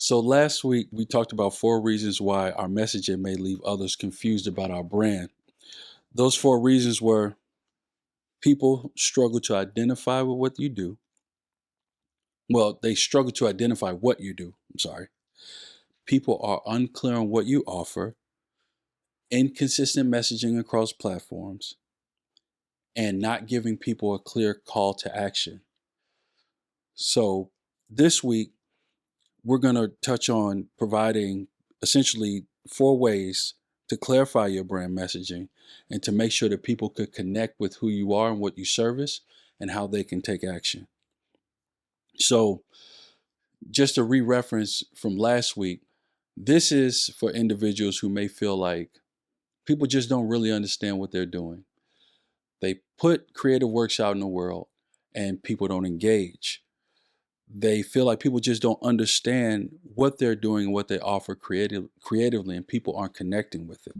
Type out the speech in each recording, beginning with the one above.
So last week we talked about 4 reasons why our messaging may leave others confused about our brand. Those 4 reasons were: people struggle to identify with what you do. Well, they struggle to identify what you do. I'm sorry. People are unclear on what you offer, inconsistent messaging across platforms, and not giving people a clear call to action. So this week we're going to touch on providing essentially 4 ways to clarify your brand messaging and to make sure that people could connect with who you are and what you service and how they can take action. So, just a re-reference from last week, this is for individuals who may feel like people just don't really understand what they're doing. They put creative works out in the world and people don't engage. They feel like people just don't understand what they're doing and what they offer creatively, and people aren't connecting with it.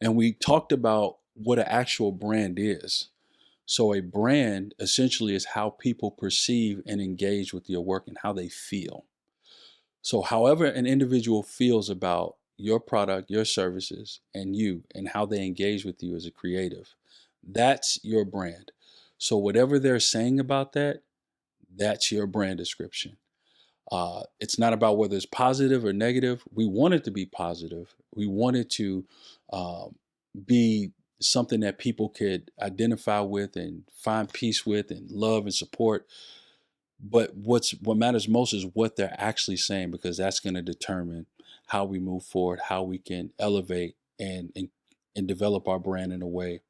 And we talked about what an actual brand is. So a brand essentially is how people perceive and engage with your work and how they feel. So however an individual feels about your product, your services, and how they engage with you as a creative, that's your brand. So whatever they're saying about that, that's your brand description. It's not about whether it's positive or negative. We want it to be positive. We want it to uh, be something that people could identify with and find peace with and love and support. But what matters most is what they're actually saying, because that's going to determine how we move forward, how we can elevate and develop our brand in a way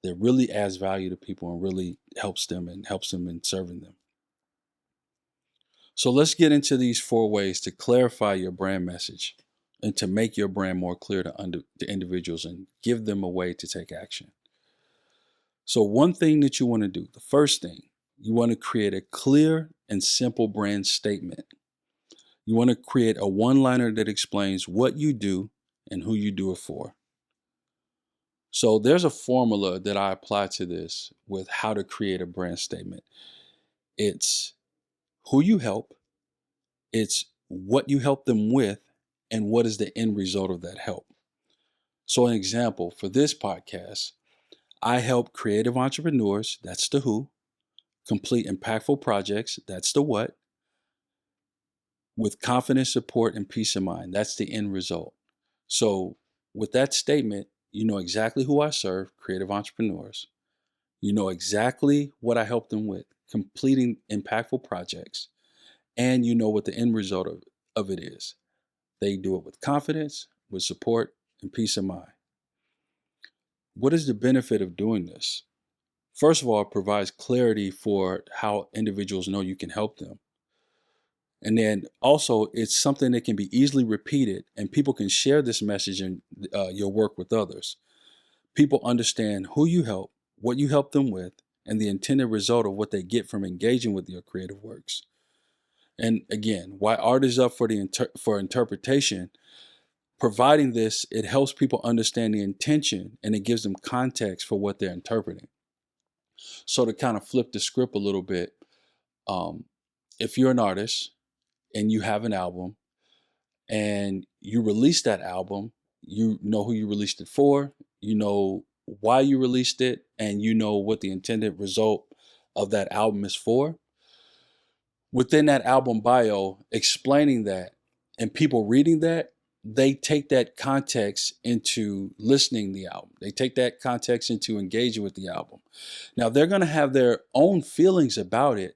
that really adds value to people and really helps them in serving them. So let's get into these 4 ways to clarify your brand message and to make your brand more clear to individuals and give them a way to take action. So one thing that you want to do, the first thing, you want to create a clear and simple brand statement. You want to create a one-liner that explains what you do and who you do it for. So there's a formula that I apply to this with how to create a brand statement. It's who you help, it's what you help them with, and what is the end result of that help. So an example for this podcast, I help creative entrepreneurs, that's the who, complete impactful projects, that's the what, with confidence, support, and peace of mind, that's the end result. So with that statement, you know exactly who I serve, creative entrepreneurs. You know exactly what I help them with, completing impactful projects, and you know what the end result of it is. They do it with confidence, with support, and peace of mind. What is the benefit of doing this? First of all, it provides clarity for how individuals know you can help them. And then also, it's something that can be easily repeated, and people can share this message in your work with others. People understand who you help, what you help them with, and the intended result of what they get from engaging with your creative works. And again, why art is up for interpretation, providing this, it helps people understand the intention and it gives them context for what they're interpreting. So to kind of flip the script a little bit, um, if you're an artist and you have an album and you release that album, you know who you released it for, you know why you released it, and you know what the intended result of that album is for. Within that album bio, explaining that and people reading that, they take that context into listening the album. They take that context into engaging with the album. Now they're going to have their own feelings about it,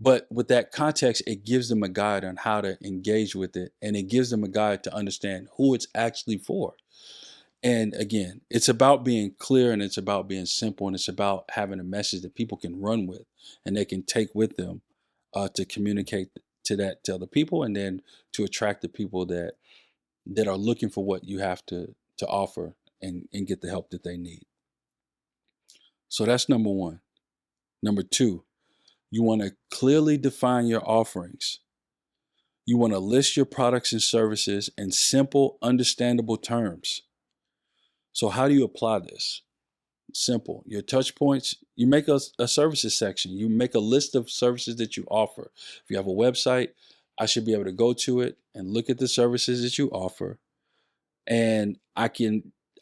but with that context, it gives them a guide on how to engage with it, and it gives them a guide to understand who it's actually for. And again, it's about being clear, and it's about being simple, and it's about having a message that people can run with and they can take with them to communicate to other people, and then to attract the people that are looking for what you have to offer, and get the help that they need. So that's number one. Number two, you want to clearly define your offerings. You want to list your products and services in simple, understandable terms. So how do you apply this? Simple. Your touch points, you make a services section. You make a list of services that you offer. If you have a website, I should be able to go to it and look at the services that you offer, and I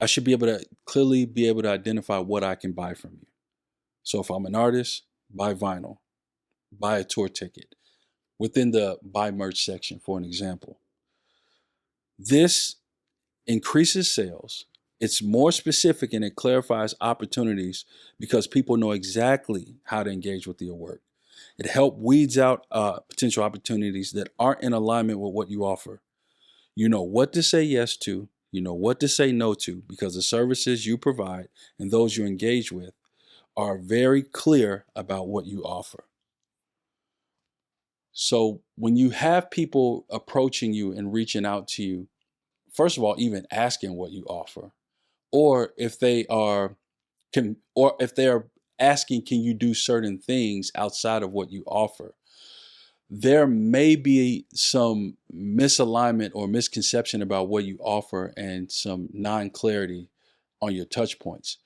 should be able to clearly be able to identify what I can buy from you. So if I'm an artist, buy vinyl, buy a tour ticket within the buy merch section, for an example. This increases sales. It's more specific and it clarifies opportunities because people know exactly how to engage with your work. It helps weeds out potential opportunities that aren't in alignment with what you offer. You know what to say yes to, you know what to say no to, because the services you provide and those you engage with are very clear about what you offer. So when you have people approaching you and reaching out to you, first of all, even asking what you offer, or if they are or if they are asking, can you do certain things outside of what you offer? There may be some misalignment or misconception about what you offer and some non-clarity on your touch points.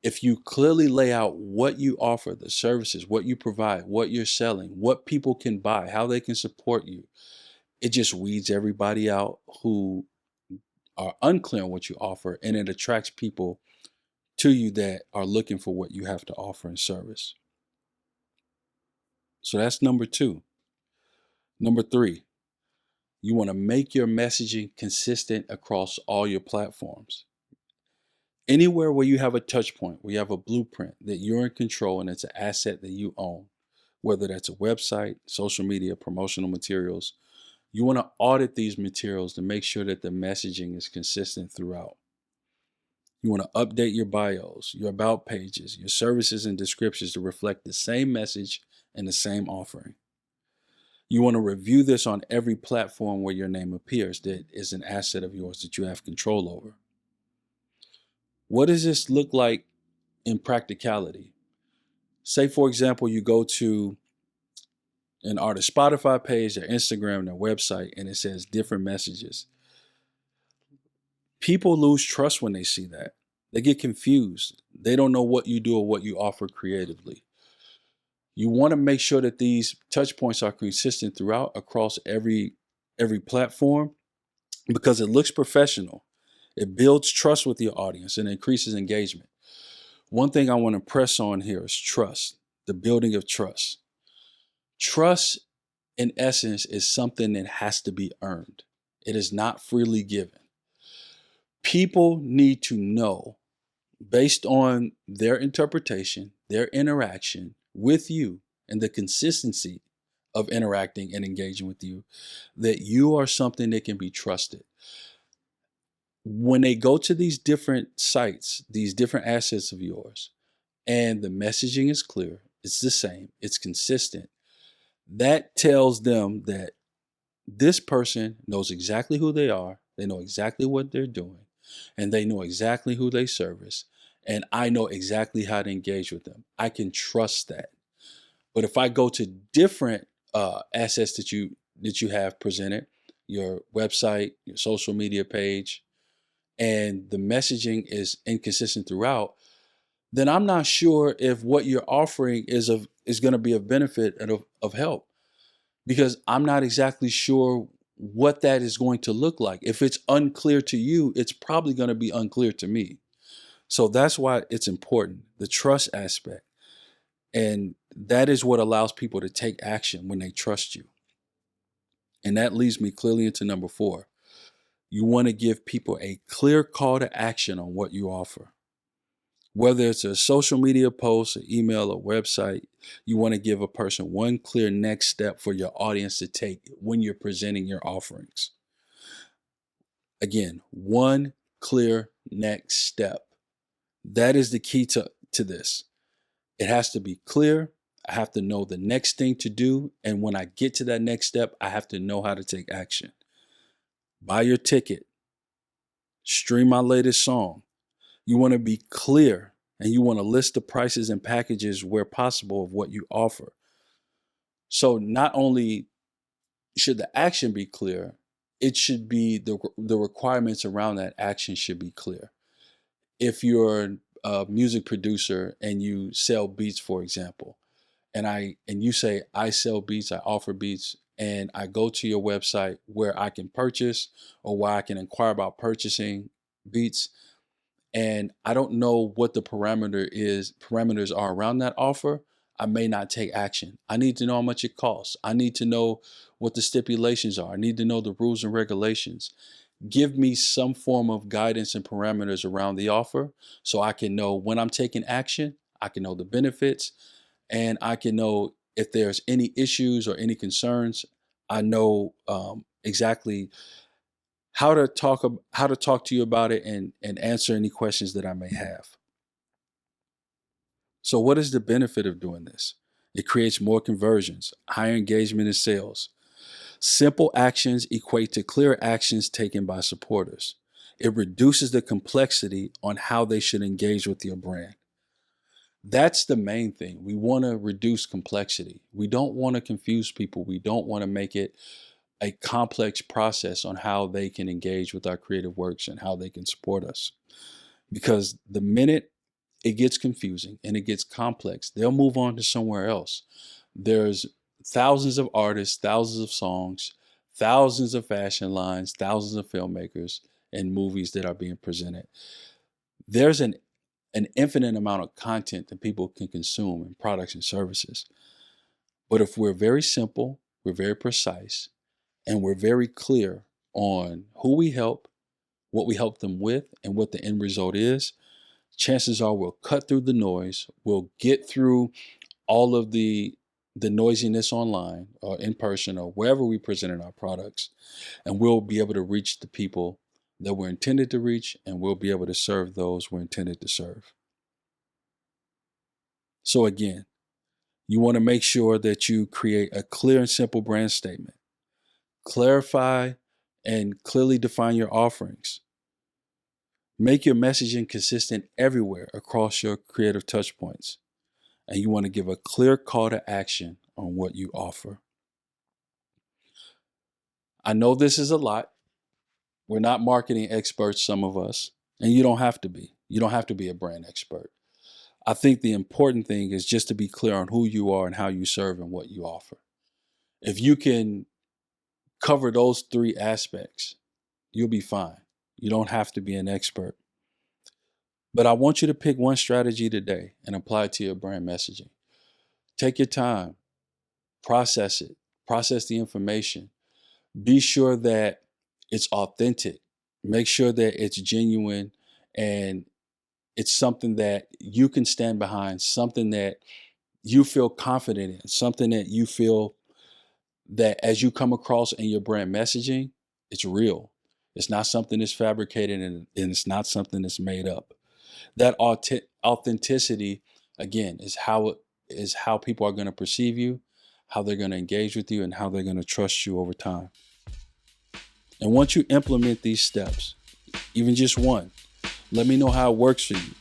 If you clearly lay out what you offer, the services, what you provide, what you're selling, what people can buy, how they can support you, it just weeds everybody out who are unclear on what you offer, and it attracts people to you that are looking for what you have to offer in service. So that's number 2. Number 3, you want to make your messaging consistent across all your platforms. Anywhere where you have a touch point, where you have a blueprint that you're in control and it's an asset that you own, whether that's a website, social media, promotional materials, you want to audit these materials to make sure that the messaging is consistent throughout. You want to update your bios, your about pages, your services and descriptions to reflect the same message and the same offering. You want to review this on every platform where your name appears that is an asset of yours that you have control over. What does this look like in practicality? Say, for example, you go to an artist Spotify page, their Instagram, their website, and it says different messages. People lose trust when they see that. They get confused. They don't know what you do or what you offer creatively. You want to make sure that these touch points are consistent throughout across every platform because it looks professional. It builds trust with your audience and increases engagement. One thing I want to press on here is trust, the building of trust. Trust, in essence, is something that has to be earned. It is not freely given. People need to know, based on their interpretation, their interaction with you, and the consistency of interacting and engaging with you, that you are something that can be trusted. When they go to these different sites, these different assets of yours, and the messaging is clear, it's the same, it's consistent, that tells them that this person knows exactly who they are, they know exactly what they're doing, and they know exactly who they service, and I know exactly how to engage with them. I can trust that. But if I go to different assets that you have presented, your website, your social media page, and the messaging is inconsistent throughout, then I'm not sure if what you're offering is going to be of benefit and of help, because I'm not exactly sure what that is going to look like. If it's unclear to you, it's probably going to be unclear to me. So that's why it's important, the trust aspect. And that is what allows people to take action when they trust you. And that leads me clearly into number 4. You want to give people a clear call to action on what you offer. Whether it's a social media post, an email, or website, you want to give a person one clear next step for your audience to take when you're presenting your offerings. Again, one clear next step. That is the key to this. It has to be clear. I have to know the next thing to do. And when I get to that next step, I have to know how to take action. Buy your ticket. Stream my latest song. You want to be clear, and you want to list the prices and packages where possible of what you offer. So not only should the action be clear, it should be the requirements around that action should be clear. If you're a music producer and you sell beats, for example, and you say I sell beats, I offer beats, and I go to your website where I can purchase or where I can inquire about purchasing beats, and I don't know what the parameters are around that offer, I may not take action. I need to know how much it costs. I need to know what the stipulations are. I need to know the rules and regulations. Give me some form of guidance and parameters around the offer so I can know when I'm taking action, I can know the benefits, and I can know if there's any issues or any concerns. I know exactly how to talk to you about it and answer any questions that I may have. So what is the benefit of doing this? It creates more conversions, higher engagement in sales. Simple actions equate to clear actions taken by supporters. It reduces the complexity on how they should engage with your brand. That's the main thing. We want to reduce complexity. We don't want to confuse people. We don't want to make it a complex process on how they can engage with our creative works and how they can support us. Because the minute it gets confusing and it gets complex, they'll move on to somewhere else. There's thousands of artists, thousands of songs, thousands of fashion lines, thousands of filmmakers and movies that are being presented. There's an infinite amount of content that people can consume in products and services. But if we're very simple, we're very precise, and we're very clear on who we help, what we help them with, and what the end result is, chances are we'll cut through the noise, we'll get through all of the noisiness online or in person or wherever we present our products, and we'll be able to reach the people that we're intended to reach, and we'll be able to serve those we're intended to serve. So again, you want to make sure that you create a clear and simple brand statement. Clarify and clearly define your offerings. Make your messaging consistent everywhere across your creative touchpoints. And you want to give a clear call to action on what you offer. I know this is a lot. We're not marketing experts, some of us, and you don't have to be. You don't have to be a brand expert. I think the important thing is just to be clear on who you are and how you serve and what you offer. If you can cover those three aspects, you'll be fine. You don't have to be an expert. But I want you to pick one strategy today and apply it to your brand messaging. Take your time, process it, process the information. Be sure that it's authentic. Make sure that it's genuine and it's something that you can stand behind, something that you feel confident in, something that you feel that as you come across in your brand messaging, it's real. It's not something that's fabricated and it's not something that's made up. That authenticity, again, is how people are going to perceive you, how they're going to engage with you, and how they're going to trust you over time. And once you implement these steps, even just one, let me know how it works for you.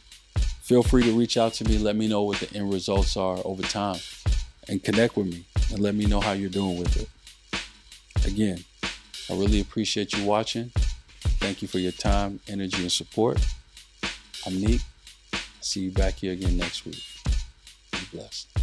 Feel free to reach out to me. Let me know what the end results are over time and connect with me and let me know how you're doing with it. Again, I really appreciate you watching. Thank you for your time, energy, and support. I'm Neak. See you back here again next week. Be blessed.